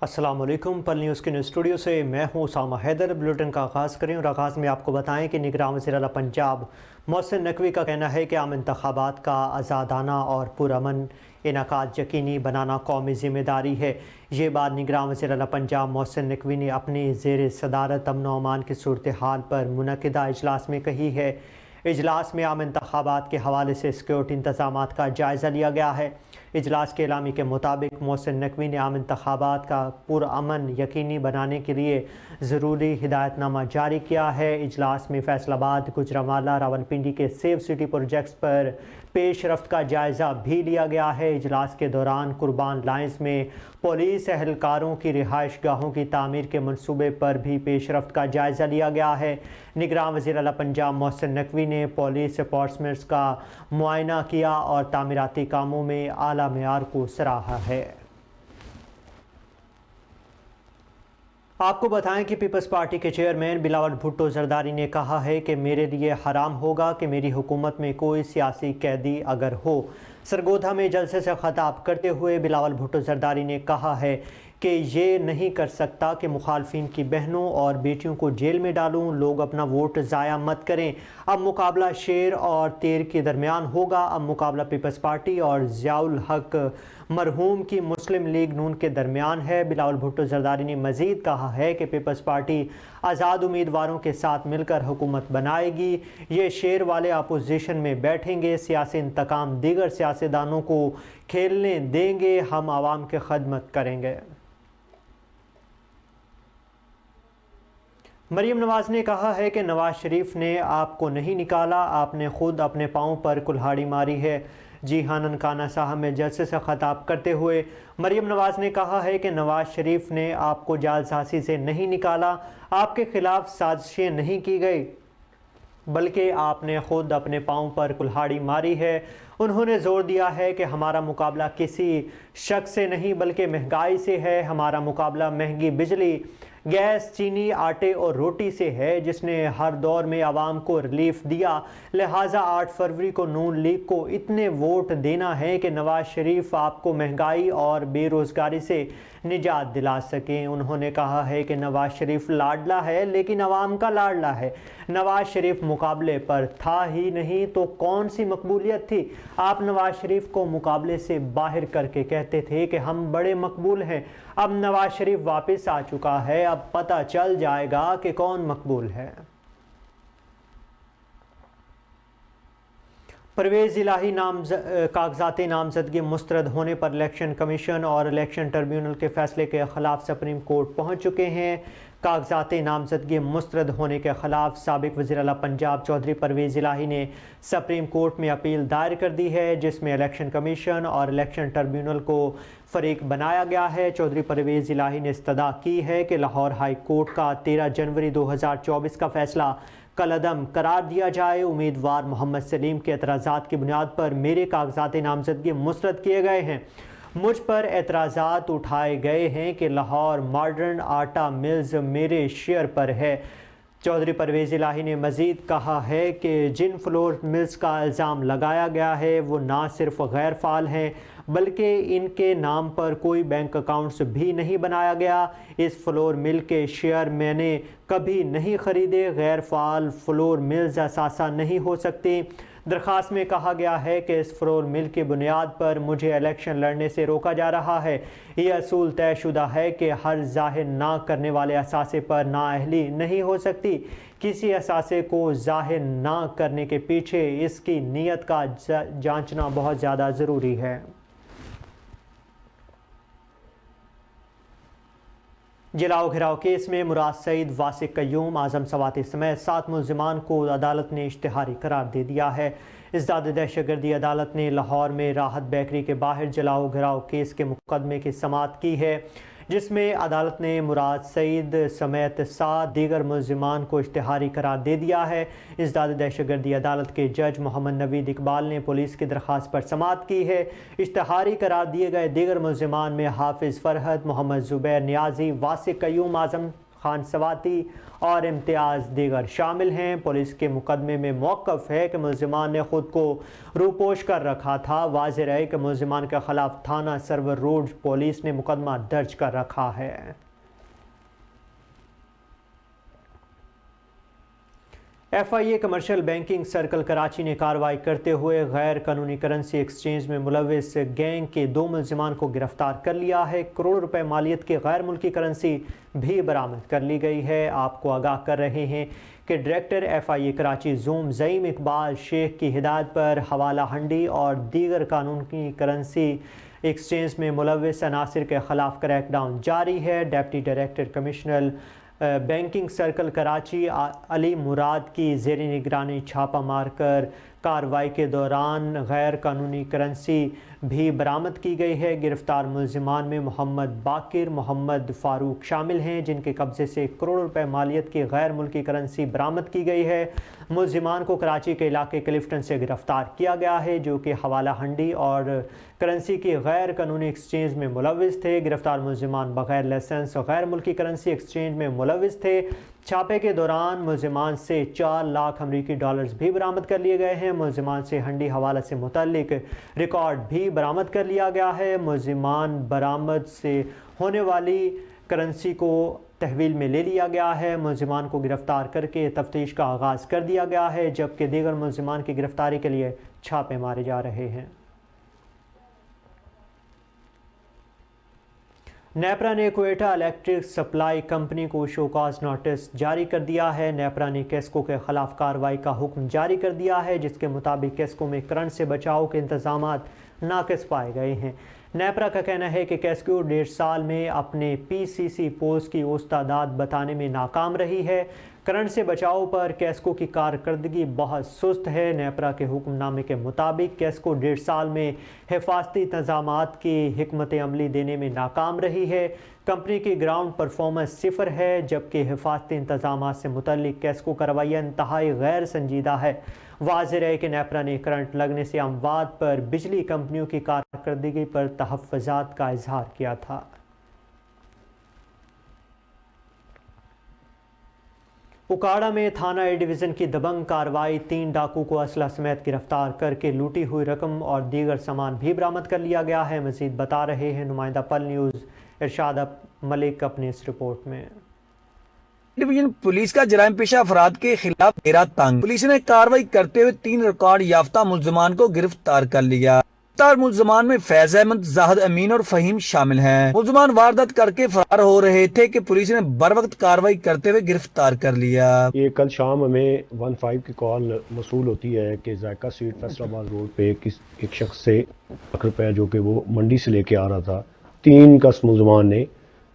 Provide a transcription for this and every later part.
السلام علیکم۔ پل نیوز کے نیوز اسٹوڈیو سے میں ہوں اسامہ حیدر۔ بلیٹن کا آغاز کریں اور آغاز میں آپ کو بتائیں کہ نگراں وزیر اعلیٰ پنجاب محسن نقوی کا کہنا ہے کہ عام انتخابات کا آزادانہ اور پرامن انعقاد یقینی بنانا قومی ذمہ داری ہے۔ یہ بات نگراں وزیر اعلیٰ پنجاب محسن نقوی نے اپنے زیر صدارت امن و امان کی صورتحال پر منعقدہ اجلاس میں کہی ہے۔ اجلاس میں عام انتخابات کے حوالے سے سیکیورٹی انتظامات کا جائزہ لیا گیا ہے۔ اجلاس کے اعلامیے کے مطابق محسن نقوی نے عام انتخابات کا پرامن یقینی بنانے کے لیے ضروری ہدایت نامہ جاری کیا ہے۔ اجلاس میں فیصل آباد، گوجرانوالہ، راولپنڈی کے سیو سٹی پروجیکٹس پر پیش رفت کا جائزہ بھی لیا گیا ہے۔ اجلاس کے دوران قربان لائنز میں پولیس اہلکاروں کی رہائش گاہوں کی تعمیر کے منصوبے پر بھی پیش رفت کا جائزہ لیا گیا ہے۔ نگراں وزیر اعلیٰ پنجاب محسن نقوی نے پولیس اپارٹمنٹس کا معائنہ کیا اور تعمیراتی کاموں میں اعلیٰ معیار کو سراہا ہے۔ آپ کو بتائیں کہ پیپلز پارٹی کے چیئرمین بلاول بھٹو زرداری نے کہا ہے کہ میرے لیے حرام ہوگا کہ میری حکومت میں کوئی سیاسی قیدی اگر ہو۔ سرگودھا میں جلسے سے خطاب کرتے ہوئے بلاول بھٹو زرداری نے کہا ہے کہ یہ نہیں کر سکتا کہ مخالفین کی بہنوں اور بیٹیوں کو جیل میں ڈالوں۔ لوگ اپنا ووٹ ضائع مت کریں۔ اب مقابلہ شیر اور تیر کے درمیان ہوگا۔ اب مقابلہ پیپلز پارٹی اور ضیاء الحق مرحوم کی مسلم لیگ نون کے درمیان ہے۔ بلاول بھٹو زرداری نے مزید کہا ہے کہ پیپلز پارٹی آزاد امیدواروں کے ساتھ مل کر حکومت بنائے گی۔ یہ شیر والے اپوزیشن میں بیٹھیں گے، سیاسی انتقام دیگر سیاستدانوں کو کھیلنے دیں گے، ہم عوام کی خدمت کریں گے۔ مریم نواز نے کہا ہے کہ نواز شریف نے آپ کو نہیں نکالا، آپ نے خود اپنے پاؤں پر کلہاڑی ماری ہے۔ جی ہاں، ننکانہ صاحب میں جلسے سے خطاب کرتے ہوئے مریم نواز نے کہا ہے کہ نواز شریف نے آپ کو جعلسازی سے نہیں نکالا، آپ کے خلاف سازشیں نہیں کی گئی، بلکہ آپ نے خود اپنے پاؤں پر کلہاڑی ماری ہے۔ انہوں نے زور دیا ہے کہ ہمارا مقابلہ کسی شخص سے نہیں بلکہ مہنگائی سے ہے۔ ہمارا مقابلہ مہنگی بجلی، گیس، چینی، آٹے اور روٹی سے ہے، جس نے ہر دور میں عوام کو ریلیف دیا۔ لہٰذا 8 فروری کو نون لیگ کو اتنے ووٹ دینا ہے کہ نواز شریف آپ کو مہنگائی اور بے روزگاری سے نجات دلا سکیں۔ انہوں نے کہا ہے کہ نواز شریف لاڈلا ہے لیکن عوام کا لاڈلا ہے۔ نواز شریف مقابلے پر تھا ہی نہیں تو کون سی مقبولیت تھی؟ آپ نواز شریف کو مقابلے سے باہر کر کے کہتے تھے کہ ہم بڑے مقبول ہیں۔ اب نواز شریف واپس آ چکا ہے، اب پتہ چل جائے گا کہ کون مقبول ہے۔ پرویز الہی کاغذات نامزدگی مسترد ہونے پر الیکشن کمیشن اور الیکشن ٹربیونل کے فیصلے کے خلاف سپریم کورٹ پہنچ چکے ہیں۔ کاغذات نامزدگی مسترد ہونے کے خلاف سابق وزیر اعلیٰ پنجاب چودھری پرویز الہی نے سپریم کورٹ میں اپیل دائر کر دی ہے، جس میں الیکشن کمیشن اور الیکشن ٹربیونل کو فریق بنایا گیا ہے۔ چودھری پرویز الہی نے استدعا کی ہے کہ لاہور ہائی کورٹ کا 13 جنوری 2024 کا فیصلہ کالعدم قرار دیا جائے۔ امیدوار محمد سلیم کے اعتراضات کی بنیاد پر میرے کاغذات نامزدگی مسترد کیے گئے ہیں۔ مجھ پر اعتراضات اٹھائے گئے ہیں کہ لاہور ماڈرن آٹا ملز میرے شیئر پر ہے۔ چودھری پرویز الہی نے مزید کہا ہے کہ جن فلور ملز کا الزام لگایا گیا ہے وہ نہ صرف غیر فعال ہیں بلکہ ان کے نام پر کوئی بینک اکاؤنٹس بھی نہیں بنایا گیا۔ اس فلور مل کے شیئر میں نے کبھی نہیں خریدے۔ غیر فعال فلور ملز اثاثہ نہیں ہو سکتی۔ درخواست میں کہا گیا ہے کہ اس فلور مل کی بنیاد پر مجھے الیکشن لڑنے سے روکا جا رہا ہے۔ یہ اصول طے شدہ ہے کہ ہر ظاہر نہ کرنے والے اثاثے پر نااہلی نہیں ہو سکتی۔ کسی اثاثے کو ظاہر نہ کرنے کے پیچھے اس کی نیت کا جانچنا بہت زیادہ ضروری ہے۔ جلاؤ گھراؤ کیس میں مراد سعید، واسق قیوم، اعظم سواتی سمیت 7 ملزمان کو عدالت نے اشتہاری قرار دے دیا ہے۔ ازداد دہشت گردی عدالت نے لاہور میں راحت بیکری کے باہر جلاؤ گھراؤ کیس کے مقدمے کی سماعت کی ہے، جس میں عدالت نے مراد سعید سمیت 7 دیگر ملزمان کو اشتہاری قرار دے دیا ہے۔ ازداد دہشت گردی عدالت کے جج محمد نوید اقبال نے پولیس کی درخواست پر سماعت کی ہے۔ اشتہاری قرار دیے گئے دیگر ملزمان میں حافظ فرحت، محمد زبیر نیازی، واسق قیوم، اعظم خان سواتی اور امتیاز دیگر شامل ہیں۔ پولیس کے مقدمے میں موقف ہے کہ ملزمان نے خود کو روپوش کر رکھا تھا۔ واضح رہے کہ ملزمان کے خلاف تھانہ سرور روڈ پولیس نے مقدمہ درج کر رکھا ہے۔ F I A commercial banking circle Karachi نے کارروائی کرتے ہوئے غیر قانونی کرنسی ایکسچینج میں ملوث گینگ کے 2 ملزمان کو گرفتار کر لیا ہے۔ کروڑ روپے مالیت کی غیر ملکی کرنسی بھی برآمد کر لی گئی ہے۔ آپ کو آگاہ کر رہے ہیں کہ director F I a Karachi zoom زعیم Iqbal شیخ کی ہدایت پر حوالہ ہنڈی اور دیگر قانونی کرنسی ایکسچینج میں ملوث عناصر کے خلاف کریک ڈاؤن جاری ہے۔ Deputy director commissioner banking circle Karachi Ali Murad کی زیر نگرانی چھاپہ مار کر کارروائی کے دوران غیر قانونی کرنسی بھی برآمد کی گئی ہے۔ گرفتار ملزمان میں محمد باقر، محمد فاروق شامل ہیں، جن کے قبضے سے 1 کروڑ روپے مالیت کی غیر ملکی کرنسی برآمد کی گئی ہے۔ ملزمان کو کراچی کے علاقے کلفٹن سے گرفتار کیا گیا ہے، جو کہ حوالہ ہنڈی اور کرنسی کی غیر قانونی ایکسچینج میں ملوث تھے۔ گرفتار ملزمان بغیر لائسنس غیر ملکی کرنسی ایکسچینج میں ملوث تھے۔ چھاپے کے دوران ملزمان سے 4 لاکھ امریکی ڈالرز بھی برآمد کر لیے گئے ہیں۔ ملزمان سے ہنڈی حوالہ سے متعلق ریکارڈ بھی برآمد کر لیا گیا ہے۔ ملزمان برآمد سے ہونے والی کرنسی کو تحویل میں لے لیا گیا ہے۔ ملزمان کو گرفتار کر کے تفتیش کا آغاز کر دیا گیا ہے، جبکہ دیگر ملزمان کی گرفتاری کے لیے چھاپے مارے جا رہے ہیں۔ نیپرا نے کوئٹہ الیکٹرک سپلائی کمپنی کو شوکاز نوٹس جاری کر دیا ہے۔ نیپرا نے کیسکو کے خلاف کارروائی کا حکم جاری کر دیا ہے، جس کے مطابق کیسکو میں کرنٹ سے بچاؤ کے انتظامات ناقص پائے گئے ہیں۔ نیپرا کا کہنا ہے کہ کیسکو 1.5 سال میں اپنے پی سی سی پوز کی اوسط تعداد بتانے میں ناکام رہی ہے۔ کرنٹ سے بچاؤ پر کیسکو کی کارکردگی بہت سست ہے۔ نیپرا کے حکم نامے کے مطابق کیسکو 1.5 سال میں حفاظتی انتظامات کی حکمت عملی دینے میں ناکام رہی ہے۔ کمپنی کی گراؤنڈ پرفارمنس 0 ہے، جبکہ حفاظتی انتظامات سے متعلق کیسکو کا رویہ انتہائی غیر سنجیدہ ہے۔ واضح رہے کہ نیپرا نے کرنٹ لگنے سے اموات پر بجلی کمپنیوں کی کارکردگی پر تحفظات کا اظہار کیا تھا۔ اکاڑا میں تھانہ اے ڈویژن کی دبنگ کارروائی 3 ڈاکو کو اسلحہ سمیت گرفتار کر کے لوٹی ہوئی رقم اور دیگر سامان بھی برآمد کر لیا گیا ہے۔ مزید بتا رہے ہیں نمائندہ پل نیوز ارشاد ملک اپنی اس رپورٹ میں۔ ڈویژن پولیس کا جرائم پیشہ افراد کے خلاف گھیرا تنگ۔ پولیس نے کارروائی کرتے ہوئے 3 ریکارڈ یافتہ ملزمان کو گرفتار کر لیا۔ گرفتار ملزمان میں فیض احمد، زاہد امین اور فہیم شامل ہیں۔ ملزمان واردات کر کے فرار ہو رہے تھے کہ پولیس نے بروقت کارروائی کرتے ہوئے گرفتار کر لیا۔ یہ کل شام ہمیں 15 کی کال موصول ہوتی ہے کہ ذائقہ سویٹ فیصل آباد روڈ پہ ایک شخص سے روپے جو کہ وہ منڈی سے لے کے آ رہا تھا 3 کس ملزمان نے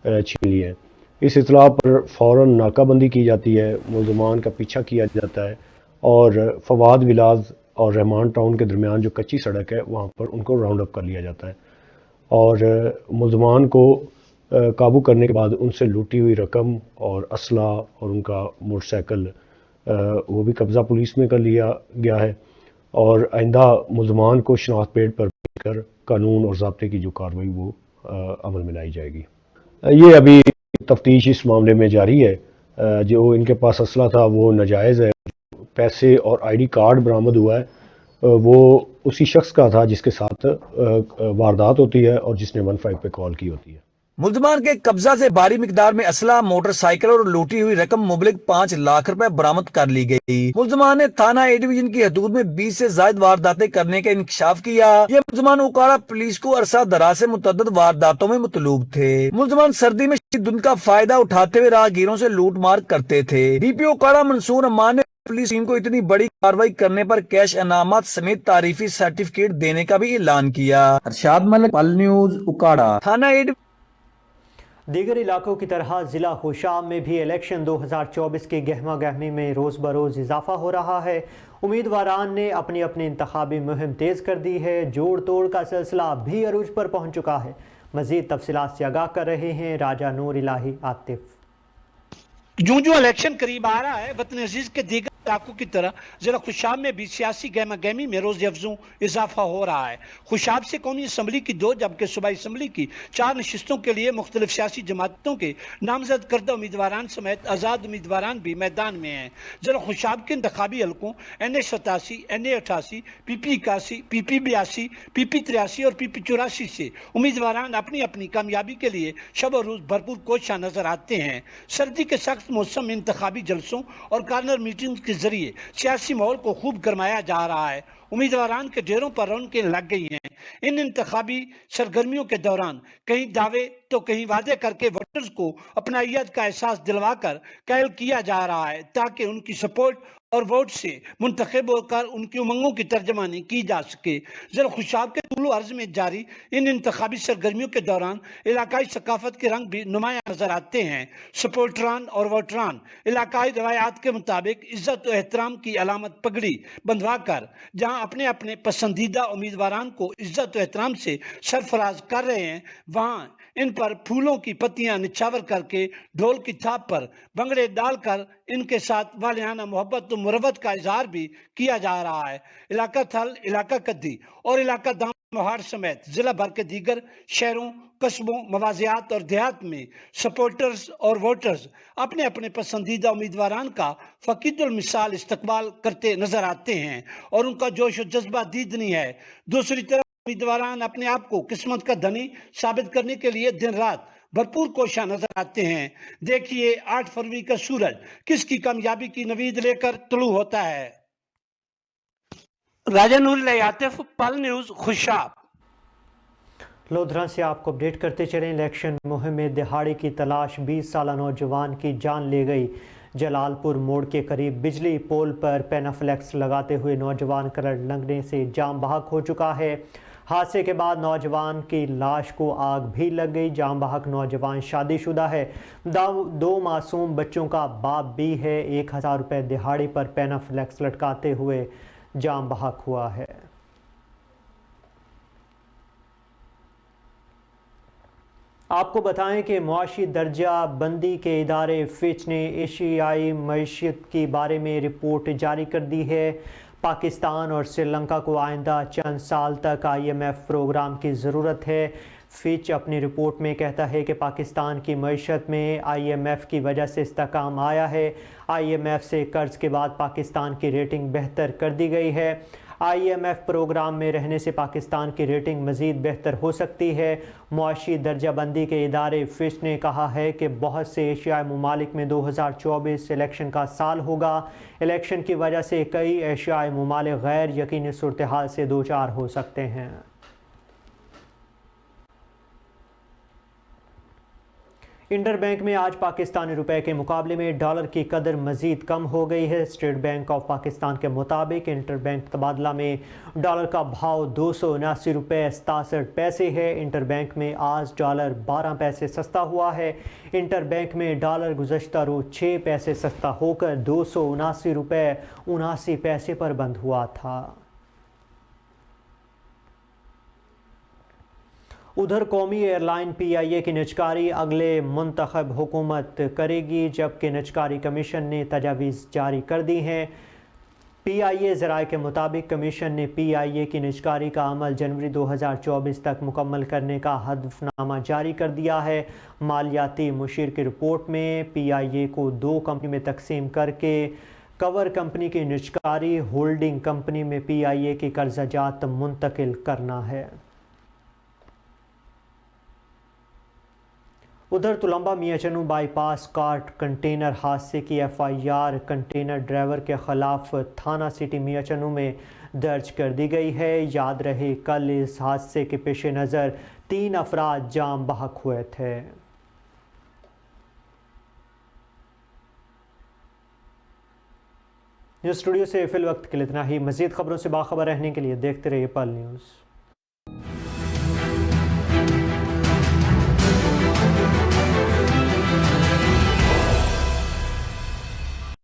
چھین لیے ہیں۔ اس اطلاع پر فوراً ناکہ بندی کی جاتی ہے، ملزمان کا پیچھا کیا جاتا ہے اور فواد ولاز اور رحمان ٹاؤن کے درمیان جو کچی سڑک ہے وہاں پر ان کو راؤنڈ اپ کر لیا جاتا ہے اور ملزمان کو قابو کرنے کے بعد ان سے لوٹی ہوئی رقم اور اسلحہ اور ان کا موٹر سائیکل وہ بھی قبضہ پولیس میں کر لیا گیا ہے اور آئندہ ملزمان کو شناخت پیڈ پر بھیج کر قانون اور ضابطے کی جو کارروائی وہ عمل میں لائی جائے گی۔ یہ ابھی تفتیش اس معاملے میں جاری ہے۔ جو ان کے پاس اسلحہ تھا وہ ناجائز ہے۔ پیسے اور آئی ڈی کارڈ برآمد ہوا ہے وہ اسی شخص کا تھا جس کے ساتھ واردات ہوتی ہے اور جس نے 15 پہ کال کی ہوتی ہے۔ ملزمان کے قبضہ سے بھاری مقدار میں اسلحہ، موٹر سائیکل اور لوٹی ہوئی رقم مبلغ 5 لاکھ روپے برآمد کر لی گئی۔ ملزمان نے تھانہ اے ڈویژن کی حدود میں 20 سے زائد وارداتیں کرنے کا انکشاف کیا۔ یہ ملزمان اکاڑا پولیس کو عرصہ دراز سے متعدد وارداتوں میں مطلوب تھے۔ ملزمان سردی میں شدید دھند کا فائدہ اٹھاتے ہوئے راہگیروں سے لوٹ مار کرتے تھے۔ ڈی پی او اکاڑا منصور امان نے پولیس ٹیم کو اتنی بڑی کارروائی کرنے پر کیش انعامات سمیت تعریفی سرٹیفکیٹ دینے کا بھی اعلان کیا۔ ارشاد ملک، پل نیوز، اکاڑا۔ تھانہ اے دیگر علاقوں کی طرح ضلع خوشام میں بھی الیکشن 2024 کی گہما گہمی میں روز بروز اضافہ ہو رہا ہے۔ امیدواران نے اپنی اپنی انتخابی مہم تیز کر دی ہے۔ جوڑ توڑ کا سلسلہ بھی عروج پر پہنچ چکا ہے۔ مزید تفصیلات سے آگاہ کر رہے ہیں راجہ نور الہی عاطف۔ جو الیکشن قریب آ رہا ہے، وطن عزیز کے دیگر علاقوں کی طرح ضلع خوشاب میں بھی سیاسی گہما گہمی میں روز افزوں اضافہ ہو رہا ہے۔ خوشاب سے قومی اسمبلی کی 2 جبکہ صوبائی اسمبلی کی 4 نشستوں کے لیے مختلف سیاسی جماعتوں کے نامزد کردہ امیدواران سمیت آزاد امیدواران بھی میدان میں ہیں۔ ضلع خوشاب کے انتخابی حلقوں NA87، NA88، PP 81، PP 82، PP 83 اور PP 84 سے امیدواران اپنی اپنی کامیابی کے لیے شب و روز بھرپور کوشاں نظر آتے ہیں۔ سردی کے سخت موسم میں انتخابی جلسوں اور کارنر میٹنگ کے ذریعے سیاسی ماحول کو خوب گرمایا جا رہا ہے۔ امیدواران کے ڈیروں پر رونقیں لگ گئی ہیں۔ ان انتخابی سرگرمیوں کے دوران کہیں دعوے تو کہیں وعدے کر کے ووٹرز کو اپنائیت کا احساس دلوا کر قائل کیا جا رہا ہے تاکہ ان کی سپورٹ اور ووٹ سے منتخب ہو کر ان کی امنگوں کی ترجمانی کی جا سکے۔ ضلع خوشاب کے طول و عرض میں جاری ان انتخابی سرگرمیوں کے دوران علاقائی ثقافت کے رنگ بھی نمایاں نظر آتے ہیں۔ سپورٹران اور ووٹران علاقائی روایات کے مطابق عزت و احترام کی علامت پگڑی بندھوا کر جہاں اپنے اپنے پسندیدہ امیدواران کو عزت و احترام سے سرفراز کر رہے ہیں، وہاں ان پر پھولوں کی پتیاں نچھاور کر کے ڈھول کی تھاپ پر بھنگڑے ڈال کر ان کے ساتھ والہانہ محبت و مروت کا اظہار بھی کیا جا رہا ہے۔ علاقہ تھل، علاقہ کدی اور علاقہ دام مہار سمیت ضلع بھر کے دیگر شہروں، قصبوں، مواضعات اور دیہات میں سپورٹرز اور ووٹرز اپنے اپنے پسندیدہ امیدواران کا فقید المثال استقبال کرتے نظر آتے ہیں اور ان کا جوش و جذبہ دیدنی ہے۔ دوسری طرف امیدواران اپنے آپ کو قسمت کا دھنی ثابت کرنے کے لیے دن رات بھرپور کوشاں نظر آتے ہیں۔ دیکھیے 8 فروری کا سورج کس کی کامیابی کی نوید لے کر طلوع ہوتا ہے۔ راجہ نور عاطف، پل نیوز، خوشاب۔ لودھرا سے آپ کو اپڈیٹ کرتے چلیں۔ الیکشن مہم میں دہاڑی کی تلاش 20 سالہ نوجوان کی جان لے گئی۔ جلال پور موڑ کے قریب بجلی پول پر پینافلیکس لگاتے ہوئے نوجوان کرنٹ لگنے سے جام بحق ہو چکا ہے۔ حادثے کے بعد نوجوان کی لاش کو آگ بھی لگ گئی۔ جام بحق نوجوان شادی شدہ ہے، 2 معصوم بچوں کا باپ بھی ہے۔ 1000 روپے دہاڑی پر پینافلیکس لٹکاتے ہوئے جام بحق ہوا ہے۔ آپ کو بتائیں کہ معاشی درجہ بندی کے ادارے فچ نے ایشیائی معیشت کے بارے میں رپورٹ جاری کر دی ہے۔ پاکستان اور سری لنکا کو آئندہ چند سال تک IMF پروگرام کی ضرورت ہے۔ فچ اپنی رپورٹ میں کہتا ہے کہ پاکستان کی معیشت میں IMF کی وجہ سے استحکام آیا ہے۔ IMF سے قرض کے بعد پاکستان کی ریٹنگ بہتر کر دی گئی ہے۔ IMF پروگرام میں رہنے سے پاکستان کی ریٹنگ مزید بہتر ہو سکتی ہے۔ معاشی درجہ بندی کے ادارے فچ نے کہا ہے کہ بہت سے ایشیائی ممالک میں 2024 الیکشن کا سال ہوگا۔ الیکشن کی وجہ سے کئی ایشیائی ممالک غیر یقینی صورتحال سے دوچار ہو سکتے ہیں۔ انٹر بینک میں آج پاکستانی روپے کے مقابلے میں ڈالر کی قدر مزید کم ہو گئی ہے۔ اسٹیٹ بینک آف پاکستان کے مطابق انٹر بینک تبادلہ میں ڈالر کا بھاؤ 279 روپے 67 پیسے ہے۔ انٹر بینک میں آج ڈالر 12 پیسے سستا ہوا ہے۔ انٹر بینک میں ڈالر گزشتہ روز 6 پیسے سستا ہو کر 279 روپے 79 پیسے پر بند ہوا تھا۔ ادھر قومی ایئر لائن PIA کی نجکاری اگلے منتخب حکومت کرے گی، جبکہ نجکاری کمیشن نے تجاویز جاری کر دی ہیں۔ PIA ذرائع کے مطابق کمیشن نے PIA کی نجکاری کا عمل جنوری 2024 تک مکمل کرنے کا ہدف نامہ جاری کر دیا ہے۔ مالیاتی مشیر کی رپورٹ میں PIA کو 2 کمپنی میں تقسیم کر کے کور کمپنی کی نجکاری، ہولڈنگ کمپنی میں PIA کی قرضہ جات منتقل کرنا ہے۔ ادھر تلمبہ میاں چنو بائی پاس کارٹ کنٹینر حادثے کی FIR کنٹینر ڈرائیور کے خلاف تھانہ سٹی میاں چنو میں درج کر دی گئی ہے۔ یاد رہے کل اس حادثے کے پیش نظر 3 افراد جام بحق ہوئے تھے۔ نیوز اسٹوڈیو سے فی الوقت کے لیے اتنا ہی۔ مزید خبروں سے باخبر رہنے کے لیے دیکھتے رہیے پل نیوز۔